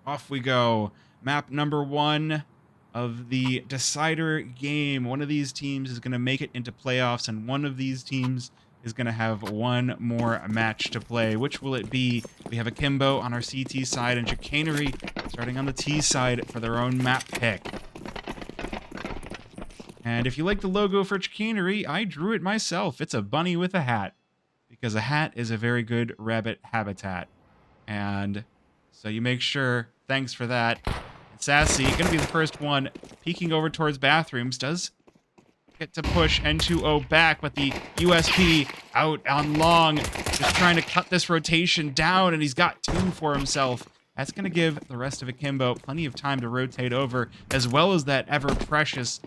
Off we go. Map number 1 of the decider game. One of these teams is going to make it into playoffs, and one of these teams is going to have one more match to play. Which will it be? We have Akimbo on our CT side and Chicanery starting on the T side for their own map pick. And if you like the logo for Chicanery, I drew it myself. It's a bunny with a hat, because a hat is a very good rabbit habitat. And so you make sure, thanks for that. And Sassy, gonna be the first one peeking over towards bathrooms, does get to push N2O back, but the USP out on long, just trying to cut this rotation down, and he's got 2 for himself. That's gonna give the rest of Akimbo plenty of time to rotate over, as well as that ever-precious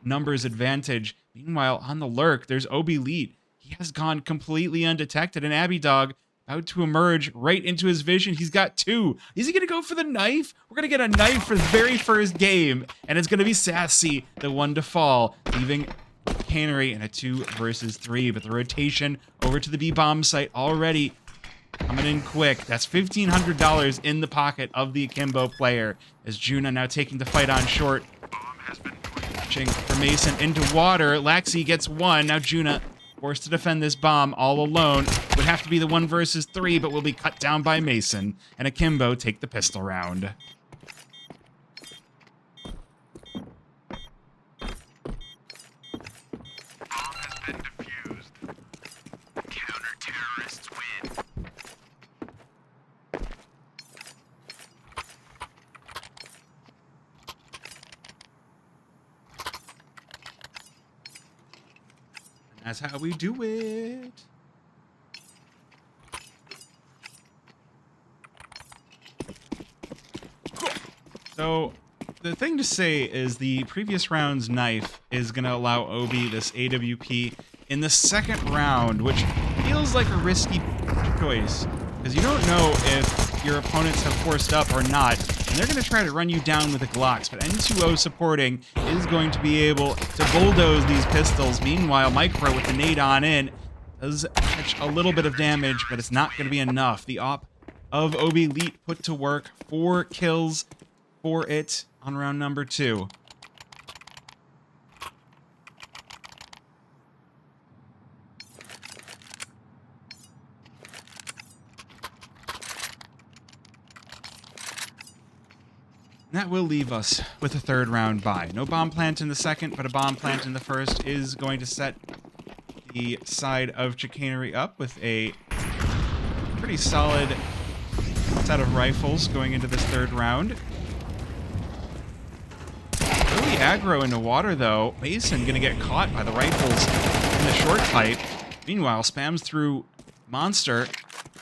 numbers advantage. Meanwhile, on the lurk, there's OB Elite. He has gone completely undetected, and Abby Dog about to emerge right into his vision. He's got 2. Is he going to go for the knife? We're going to get a knife for the very first game, and it's going to be Sassy, the one to fall, leaving Chicanery in a 2 versus 3. But the rotation over to the B-bomb site already coming in quick. That's $1,500 in the pocket of the Akimbo player, as Juna now taking the fight on short. Watching for Mason into water. Laxi gets 1. Now Juna forced to defend this bomb all alone. Would have to be the 1 versus 3, but will be cut down by Mason. And Akimbo take the pistol round. Bomb has been defused. Counter-terrorists win. That's how we do it. So, the thing to say is the previous round's knife is going to allow Obi this AWP in the second round, which feels like a risky choice, because you don't know if your opponents have forced up or not, and they're going to try to run you down with the Glocks, but N2O supporting is going to be able to bulldoze these pistols. Meanwhile, Micro with the nade on in does catch a little bit of damage, but it's not going to be enough. The op of OB Elite put to work, 4 kills for it on round number 2. That will leave us with a 3rd round bye. No bomb plant in the second, but a bomb plant in the first is going to set the side of Chicanery up with a pretty solid set of rifles going into this 3rd round. Early aggro into water, though. Mason gonna get caught by the rifles in the short pipe. Meanwhile, spams through Monster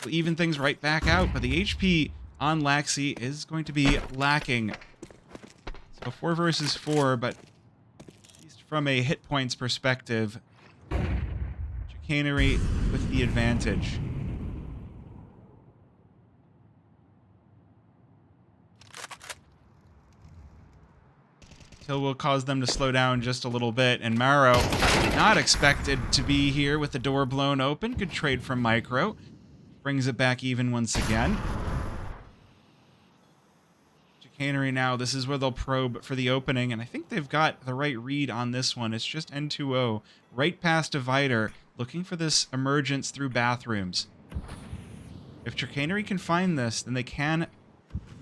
will even things right back out, but the HP on Laxi is going to be lacking. So 4 versus 4, but at least from a hit points perspective, Chicanery with the advantage. Till will cause them to slow down just a little bit, and Maro not expected to be here with the door blown open. Good trade from Micro. Brings it back even once again. Chicanery now, this is where they'll probe for the opening, and I think they've got the right read on this one. It's just N2O right past Divider, looking for this emergence through bathrooms. If Chicanery can find this, then they can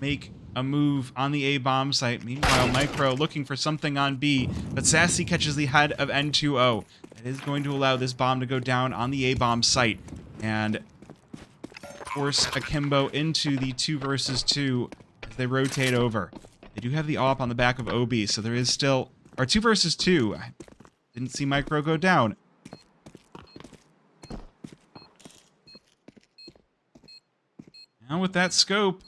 make a move on the A bomb site. Meanwhile, Micro looking for something on B, but Sassy catches the head of N2O. That is going to allow this bomb to go down on the A bomb site and force Akimbo into the 2 versus 2 as they rotate over. They do have the AWP on the back of OB, so there is still... Or 2 versus 2. I didn't see Micro go down. Now with that scope,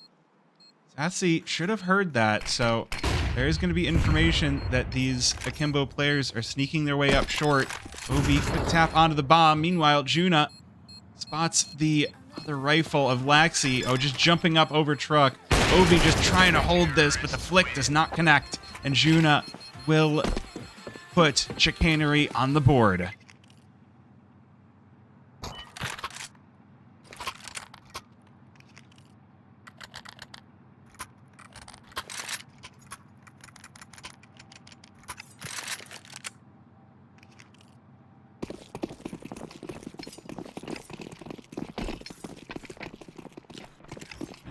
Sassy should have heard that, so there is going to be information that these Akimbo players are sneaking their way up short. OB quick tap onto the bomb. Meanwhile, Juna spots the other rifle of Laxi. Oh, just jumping up over truck. OB just trying to hold this, but the flick does not connect, and Juna will put Chicanery on the board.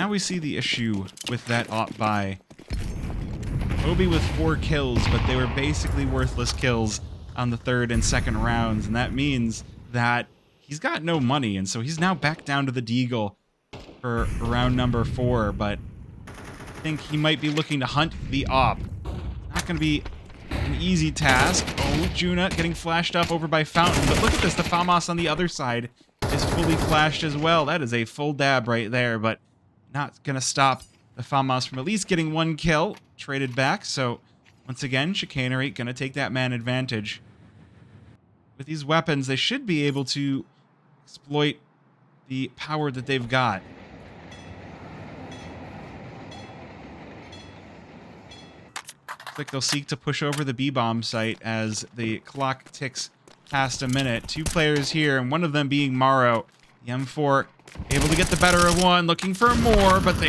Now we see the issue with that op buy. Obi with 4 kills, but they were basically worthless kills on the third and second rounds, and that means that he's got no money, and so he's now back down to the Deagle for round number 4, but I think he might be looking to hunt the op. Not going to be an easy task. Oh, Juna getting flashed up over by Fountain, but look at this, the FAMAS on the other side is fully flashed as well. That is a full dab right there, but not going to stop the FAMAS from at least getting 1 kill. Traded back, so once again, Chicanery going to take that man advantage. With these weapons, they should be able to exploit the power that they've got. Looks like they'll seek to push over the B-bomb site as the clock ticks past a minute. 2 players here, and one of them being Morrow. The M4 able to get the better of one, looking for more, but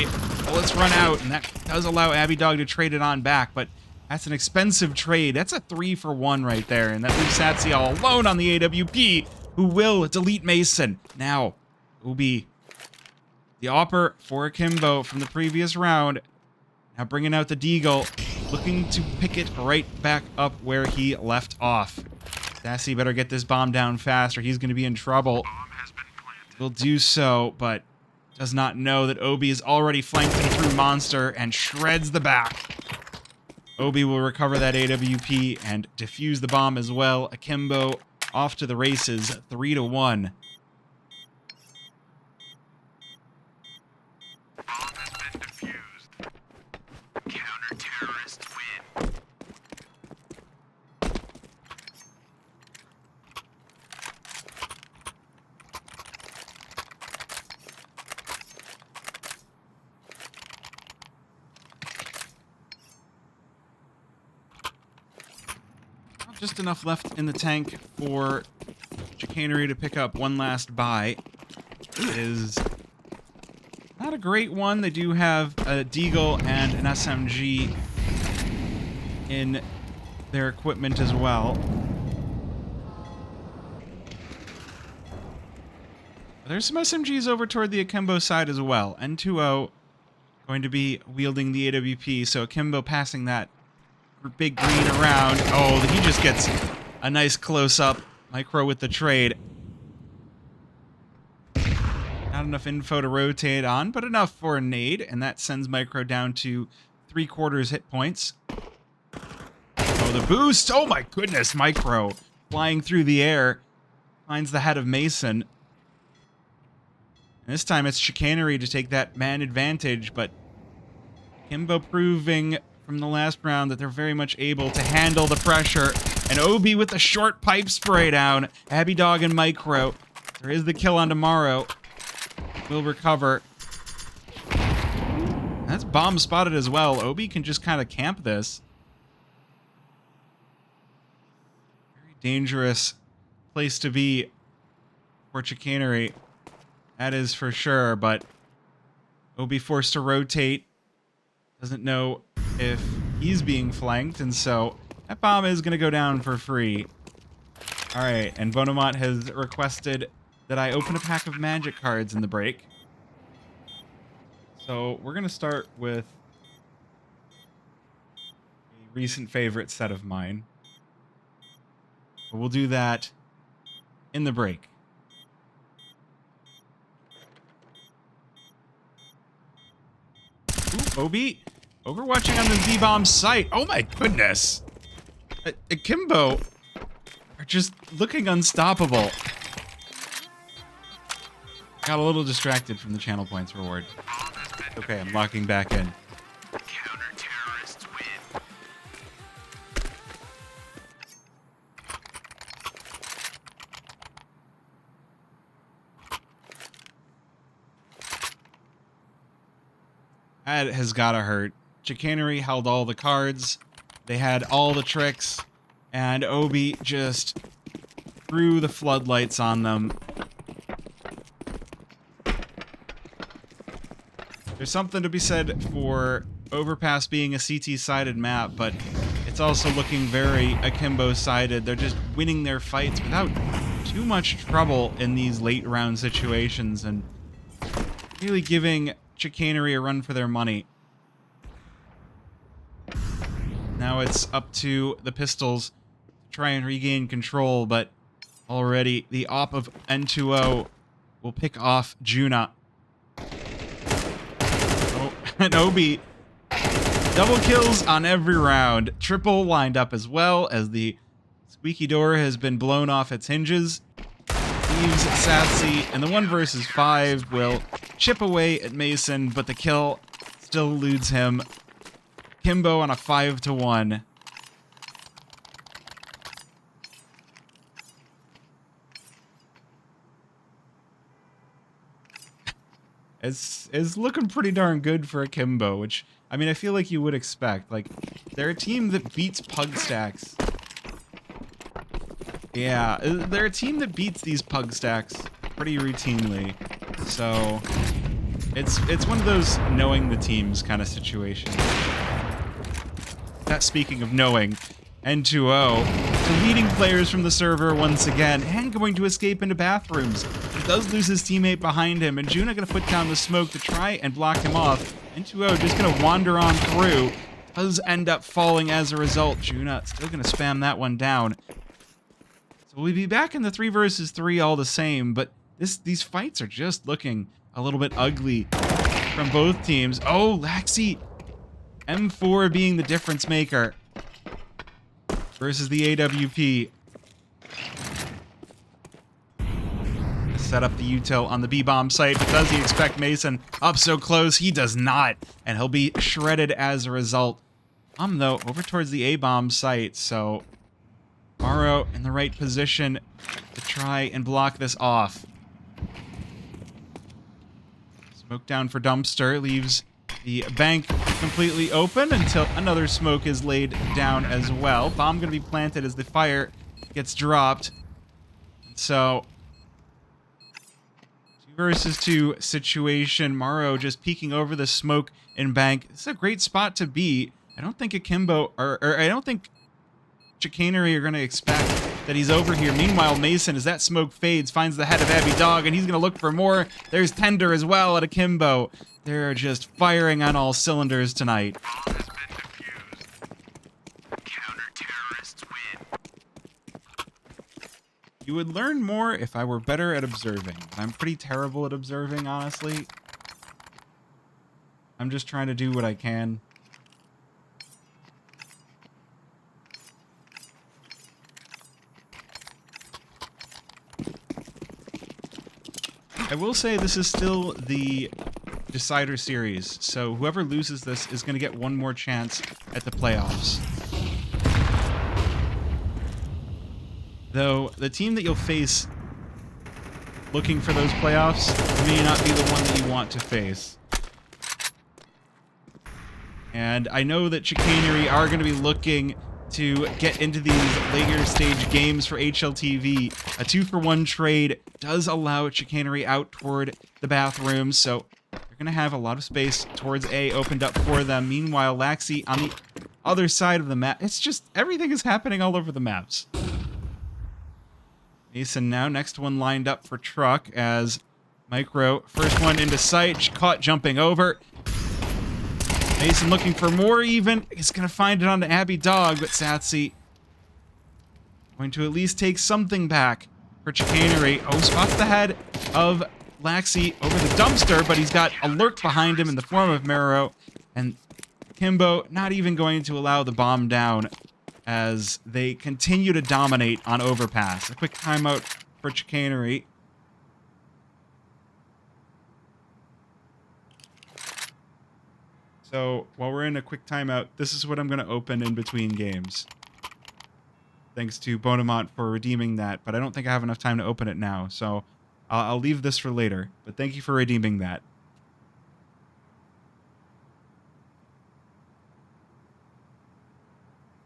bullets run out, and that does allow Abby Dog to trade it on back, but that's an expensive trade. That's a 3-for-1 right there, and that leaves Satsi all alone on the AWP, who will delete Mason. Now, Ubi, the opper for Akimbo from the previous round, now bringing out the Deagle, looking to pick it right back up where he left off. Sassy better get this bomb down fast or he's going to be in trouble. Will do so, but does not know that Obi is already flanked him through Monster and shreds the back. Obi will recover that AWP and defuse the bomb as well. Akimbo off to the races, 3-1. Bomb has been defused. Counter-terrorists win. Just enough left in the tank for Chicanery to pick up one last buy. It is not a great one. They do have a Deagle and an SMG in their equipment as well. There's some SMGs over toward the Akimbo side as well. N2O going to be wielding the AWP, so Akimbo passing that big green around. Oh, he just gets a nice close-up. Micro with the trade. Not enough info to rotate on, but enough for a nade, and that sends Micro down to 3/4 hit points. Oh, the boost! Oh my goodness, Micro flying through the air finds the head of Mason. And this time it's Chicanery to take that man advantage, but Kimbo proving from the last round that they're very much able to handle the pressure. And Obi with the short pipe spray down. Abby Dog and Micro. There is the kill on tomorrow. Will recover. That's bomb spotted as well. Obi can just kind of camp this. Very dangerous place to be for Chicanery. That is for sure, but Obi forced to rotate. Doesn't know if he's being flanked, and so that bomb is going to go down for free. Alright, and Bonomont has requested that I open a pack of magic cards in the break. So we're going to start with a recent favorite set of mine. But we'll do that in the break. Ooh, Obi overwatching on the Z-Bomb site. Oh my goodness. Akimbo are just looking unstoppable. Got a little distracted from the channel points reward. Okay, I'm locking back in. Counter-terrorists win. That has gotta hurt. Chicanery held all the cards. They had all the tricks. And Obi just threw the floodlights on them. There's something to be said for Overpass being a CT-sided map, but it's also looking very Akimbo-sided. They're just winning their fights without too much trouble in these late round situations and really giving Chicanery a run for their money. Now it's up to the Pistols to try and regain control, but already the op of N2O will pick off Juna. Oh, and Obi. Double kills on every round. Triple lined up as well as the squeaky door has been blown off its hinges. Leaves Sassy, and the 1 versus 5 will chip away at Mason, but the kill still eludes him. Akimbo on a 5-1. It's looking pretty darn good for Akimbo, which, I mean, I feel like you would expect. Like, they're a team that beats pug stacks. Yeah, they're a team that beats these pug stacks pretty routinely. So, it's one of those knowing the teams kind of situations. That speaking of knowing, N2O, the leading players from the server once again, and going to escape into bathrooms. He does lose his teammate behind him, and Juna gonna put down the smoke to try and block him off. N2O just gonna wander on through. Does end up falling as a result. Juna still gonna spam that one down. So we'll be back in the 3 versus 3 all the same, but these fights are just looking a little bit ugly from both teams. Oh, Laxi! M4 being the difference maker versus the AWP. Set up the util on the B-bomb site, but does he expect Mason up so close? He does not, and he'll be shredded as a result. Though, over towards the A-bomb site, so Morrow in the right position to try and block this off. Smoke down for Dumpster, leaves the bank completely open until another smoke is laid down as well. Bomb going to be planted as the fire gets dropped. So, 2 versus 2 situation. Morrow just peeking over the smoke in bank. This is a great spot to be. I don't think Akimbo, or I don't think Chicanery are going to expect that he's over here. Meanwhile, Mason, as that smoke fades, finds the head of Abby Dog, and he's going to look for more. There's Tender as well at Akimbo. They're just firing on all cylinders tonight. Bomb has been defused. Counter-terrorists win. You would learn more if I were better at observing. I'm pretty terrible at observing, honestly. I'm just trying to do what I can. I will say this is still the Decider series, so whoever loses this is going to get one more chance at the playoffs. Though, the team that you'll face looking for those playoffs may not be the one that you want to face. And I know that Chicanery are going to be looking to get into these later stage games for HLTV. A 2-for-1 trade does allow Chicanery out toward the bathroom, so they're going to have a lot of space towards A opened up for them. Meanwhile, Laxi on the other side of the map. It's just, everything is happening all over the maps. Mason now, next one lined up for Truck as Micro, first one into sight, caught jumping over. Mason looking for more even. He's going to find it on the Abby Dog, but Satsy going to at least take something back for Chicanery. Oh, spots the head of Laxi over the dumpster, but he's got a lurk behind him in the form of Mero. And Akimbo not even going to allow the bomb down as they continue to dominate on Overpass. A quick timeout for Chicanery. So, while we're in a quick timeout, this is what I'm going to open in between games. Thanks to Bonamont for redeeming that, but I don't think I have enough time to open it now, so I'll leave this for later. But thank you for redeeming that.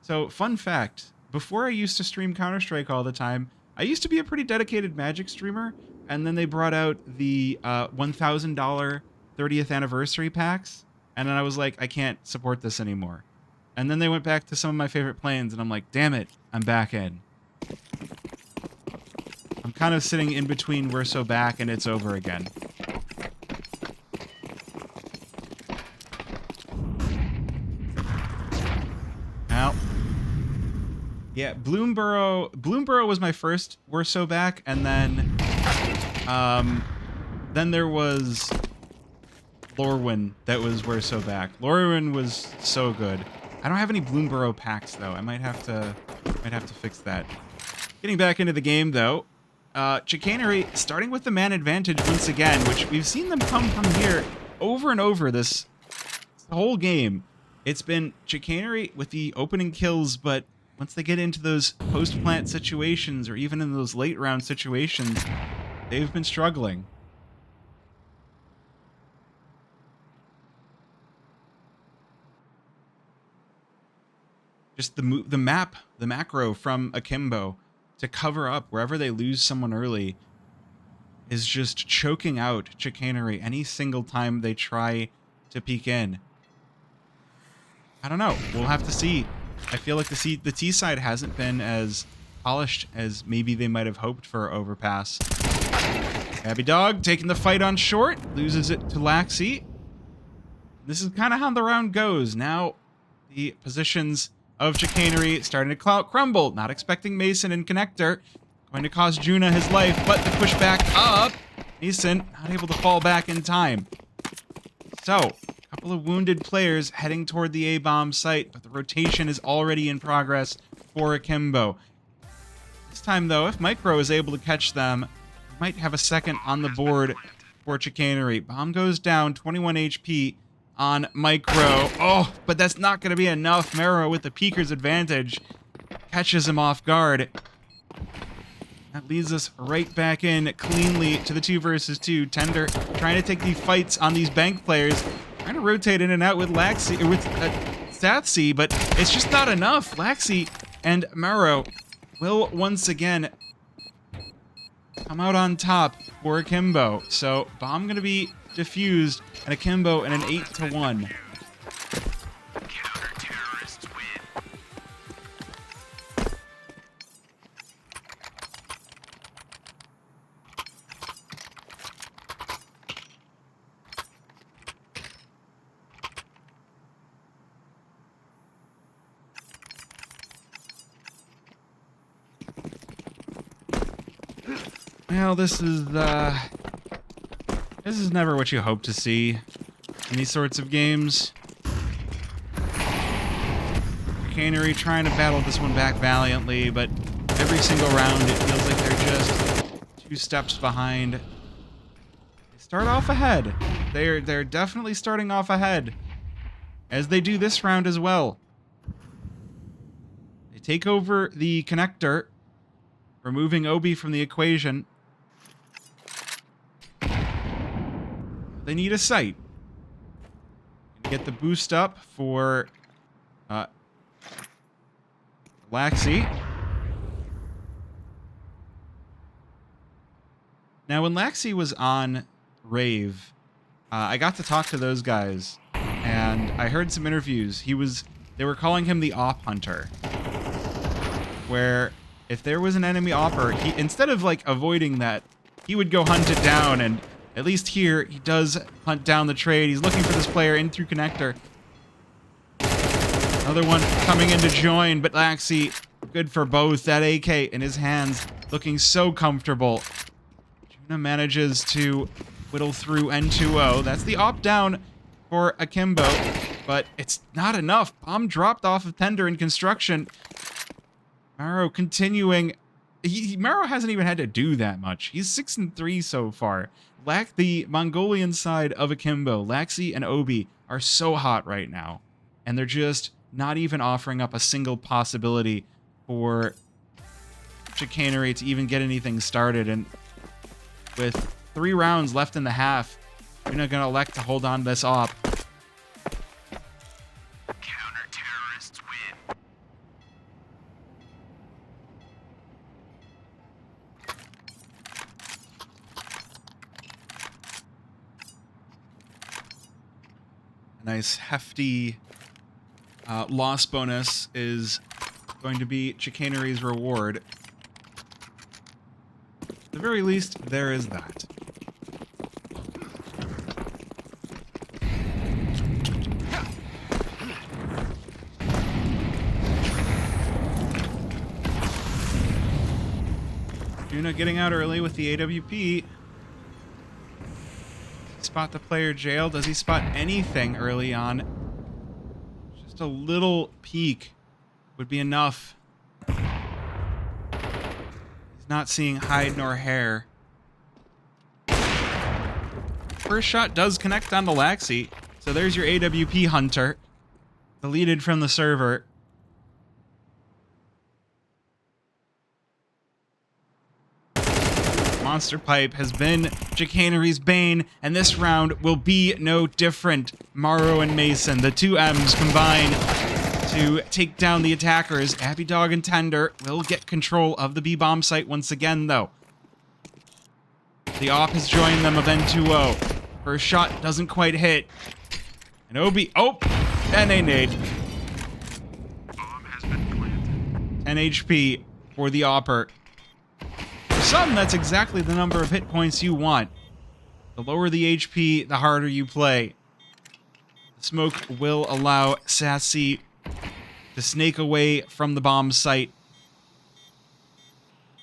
So, fun fact, before I used to stream Counter-Strike all the time, I used to be a pretty dedicated Magic streamer, and then they brought out the $1,000 30th anniversary packs, and then I was like, I can't support this anymore. And then they went back to some of my favorite planes, and I'm like, damn it, I'm back in. I'm kind of sitting in between we're so back and it's over again. Yeah, Bloomborough was my first We're So Back, and then there was Lorwyn that was We're So Back. Lorwyn was so good. I don't have any Bloomborough packs though. I might have to fix that. Getting back into the game though, Chicanery starting with the man advantage once again, which we've seen them come from here over and over this whole game. It's been Chicanery with the opening kills, but once they get into those post-plant situations or even in those late round situations, they've been struggling. Just the macro from Akimbo to cover up wherever they lose someone early is just choking out Chicanery any single time they try to peek in. I don't know. We'll have to see. I feel like the T side hasn't been as polished as maybe they might have hoped for Overpass. Abby Dog taking the fight on short, loses it to Laxi. This is kind of how the round goes. Now the positions of Chicanery starting to crumble. Not expecting Mason and Connector. Going to cost Juna his life, but the push back up. Mason not able to fall back in time. So, a couple of wounded players heading toward the A-bomb site, but the rotation is already in progress for Akimbo. This time, though, if Micro is able to catch them, we might have a second on the board for Chicanery. Bomb goes down, 21 HP on Micro. Oh, but that's not going to be enough. Mero with the Peeker's advantage catches him off guard. That leads us right back in cleanly to the 2 versus 2. Tender trying to take the fights on these bank players. Trying to rotate in and out with Laxi, or with Statsy, but it's just not enough. Laxi and Mero will once again come out on top for Akimbo. So bomb going to be defused, and Akimbo in an 8-1. Counter-terrorists win. Well, this is never what you hope to see in these sorts of games. Chicanery trying to battle this one back valiantly, but every single round it feels like they're just 2 steps behind. They start off ahead. They're definitely starting off ahead, as they do this round as well. They take over the connector, removing Obi from the equation. They need a site. Get the boost up for Laxi. Now, when Laxi was on Rave, I got to talk to those guys, and I heard some interviews. They were calling him the op hunter, where if there was an enemy opper, instead of like avoiding that, he would go hunt it down. And at least here, he does hunt down the trade. He's looking for this player in through connector. Another one coming in to join, but Laxi, good for both. That AK in his hands, looking so comfortable. Juna manages to whittle through N2O. That's the op down for Akimbo, but it's not enough. Bomb dropped off of Tender in construction. Maro continuing. Maro hasn't even had to do that much. He's 6-3 so far. The Mongolian side of Akimbo, Laxi and Obi, are so hot right now. And they're just not even offering up a single possibility for Chicanery to even get anything started. And with 3 rounds left in the half, you're not going to elect to hold on to this op. Counter-terrorists win. A nice hefty loss bonus is going to be Chicanery's reward. At the very least, there is that. Juna getting out early with the AWP. Spot the player jail. Does he spot anything early on? Just a little peek would be enough. He's not seeing hide nor hair. First shot does connect on the Laxi. So there's your AWP hunter. Deleted from the server. Monster Pipe has been Chicanery's bane, and this round will be no different. Morrow and Mason, the two M's combine to take down the attackers. Abby Dog and Tender will get control of the B-bomb site once again, though. The op has joined them of N2O. First shot doesn't quite hit. And Obi, and a nade. Bomb has been planted. 10 HP for the opper. For some, that's exactly the number of hit points you want. The lower the HP, the harder you play. The smoke will allow Sassy to snake away from the bomb site.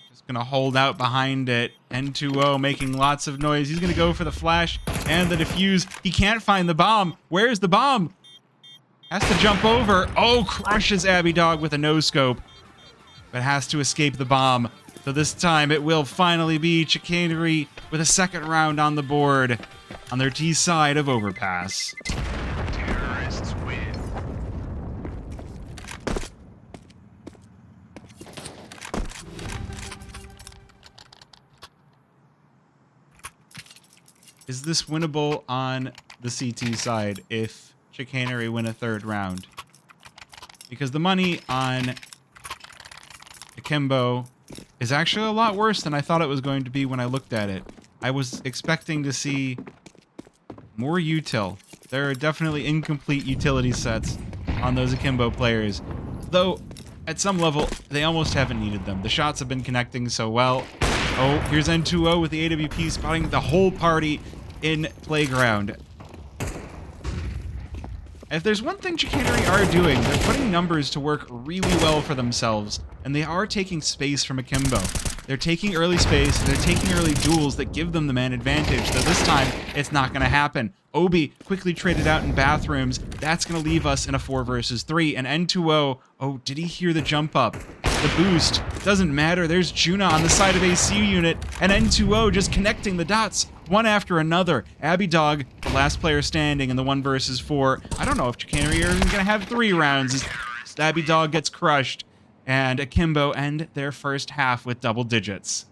Just gonna hold out behind it. N2O making lots of noise. He's gonna go for the flash and the defuse. He can't find the bomb. Where's the bomb? Has to jump over. Oh, crushes Abby Dog with a no-scope. But has to escape the bomb. So this time it will finally be Chicanery with a second round on the board on their T side of Overpass. Terrorists win. Is this winnable on the CT side if Chicanery win a third round? Because the money on Akimbo is actually a lot worse than I thought it was going to be when I looked at it. I was expecting to see more util. There are definitely incomplete utility sets on those Akimbo players. Though, at some level, they almost haven't needed them. The shots have been connecting so well. Oh, here's N2O with the AWP spotting the whole party in Playground. If there's one thing Chicanery are doing, they're putting numbers to work really well for themselves, and they are taking space from Akimbo. They're taking early space, they're taking early duels that give them the man advantage, though this time, it's not going to happen. Obi quickly traded out in bathrooms. That's going to leave us in a 4 versus 3, and N2O, oh, did he hear the jump up? The boost, doesn't matter, there's Juna on the side of AC unit, and N2O just connecting the dots, one after another. Abby Dog, the last player standing in the 1 versus 4. I don't know if Chicanery are even going to have 3 rounds as Abby Dog gets crushed, and Akimbo end their first half with double digits.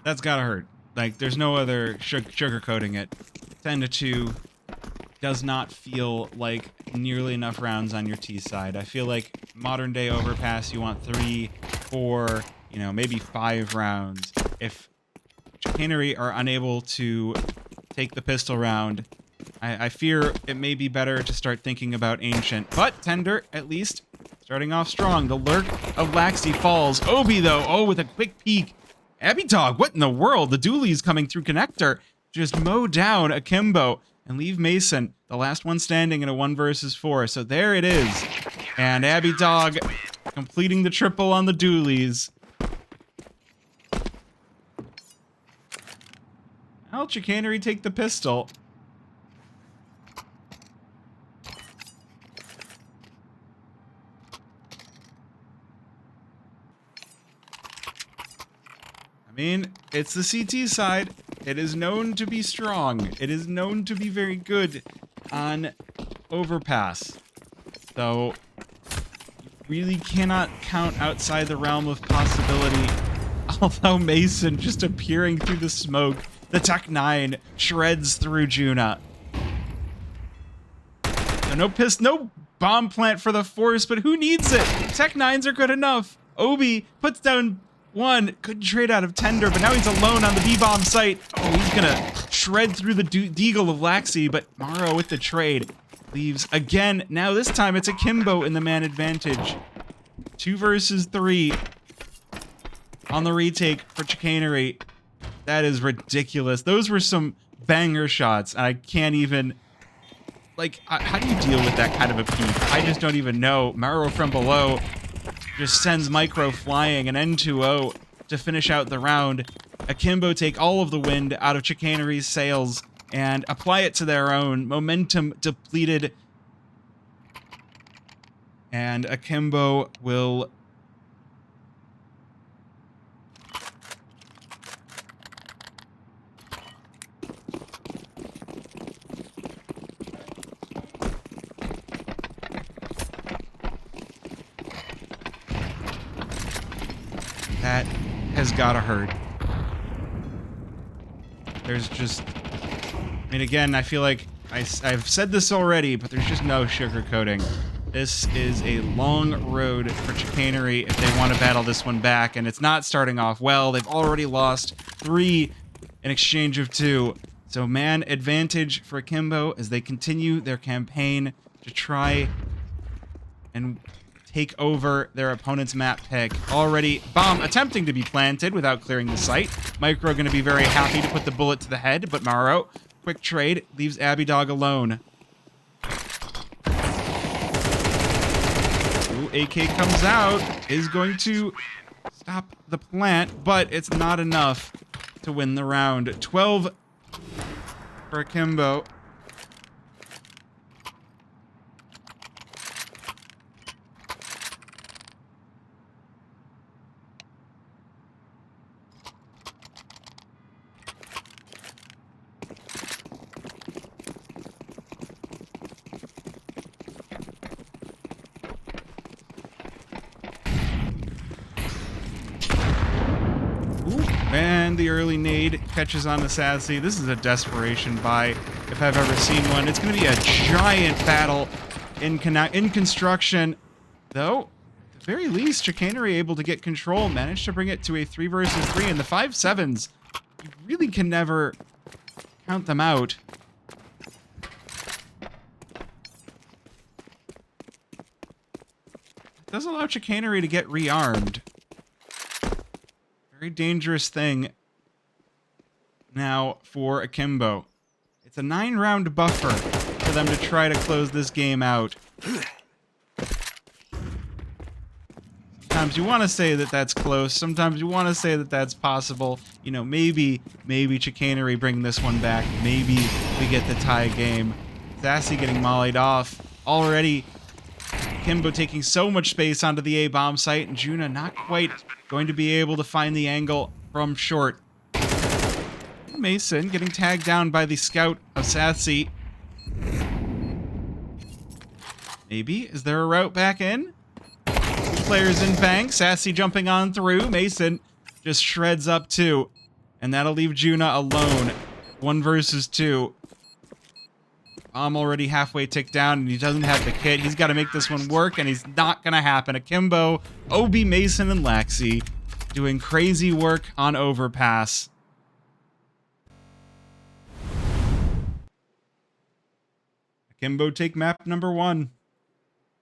That's gotta hurt. Like, there's no other sugarcoating it. 10-2 does not feel like nearly enough rounds on your T side. I feel like modern day Overpass, you want 3, 4, you know, maybe 5 rounds. If Chicanery are unable to take the pistol round, I fear it may be better to start thinking about Ancient. But Tender, at least, starting off strong. The lurk of Laxi falls. Obi, though, oh, with a quick peek. Abby Dog, what in the world? The dualies coming through connector just mow down Akimbo and leave Mason, the last one standing in a 1 versus 4. So there it is. And Abby Dog completing the triple on the dualies. Now Chicanery take the pistol. I mean, it's the CT side. It is known to be strong. It is known to be very good on Overpass. So, you really cannot count outside the realm of possibility. Although Mason just appearing through the smoke, the Tech 9 shreds through Juna. So no bomb plant for the Force, but who needs it? Tech 9s are good enough. Obi puts down 1, couldn't trade out of Tender, but now he's alone on the B-bomb site. Oh, he's gonna shred through the deagle of Laxi, but Morrow with the trade. leaves again. Now this time it's Akimbo in the man advantage. 2 versus 3 on the retake for Chicanery. That is ridiculous. Those were some banger shots. I can't even... Like, how do you deal with that kind of a peak? I just don't even know. Maro from below just sends Micro flying, an N2-0 to finish out the round. Akimbo take all of the wind out of Chicanery's sails and apply it to their own. Momentum depleted. And Akimbo will... That has gotta hurt. There's just... I mean, again, I feel like I've said this already, but there's just no sugarcoating. This is a long road for Chicanery if they want to battle this one back, and it's not starting off well. They've already lost 3 in exchange of 2. So man advantage for Akimbo as they continue their campaign to try and take over their opponent's map pick. Already bomb attempting to be planted without clearing the site. Micro going to be very happy to put the bullet to the head, but Maro, quick trade, leaves Abby Dog alone. Ooh, AK comes out, is going to stop the plant, but it's not enough to win the round. 12 for Akimbo. And the early nade catches on to Sassy. This is a desperation buy if I've ever seen one. It's going to be a giant battle in construction. Though, at the very least, Chicanery able to get control, managed to bring it to a 3 versus 3. And the 5-7s, you really can never count them out. It does allow Chicanery to get rearmed. Very dangerous thing now for Akimbo. It's a 9-round buffer for them to try to close this game out. Sometimes you want to say that that's close. Sometimes you want to say that that's possible. You know, maybe Chicanery bring this one back. Maybe we get the tie game. Sassy getting mollied off. Already, Akimbo taking so much space onto the A-bomb site, and Juna not quite going to be able to find the angle from short. Mason getting tagged down by the scout of Sassy. Maybe? Is there a route back in? 2 players in bank. Sassy jumping on through. Mason just shreds up 2. And that'll leave Juna alone. 1 versus 2. Bomb already halfway ticked down, and he doesn't have the kit. He's got to make this one work, and he's not going to happen. Akimbo, OB, Mason, and Laxi doing crazy work on Overpass. Akimbo take map number 1.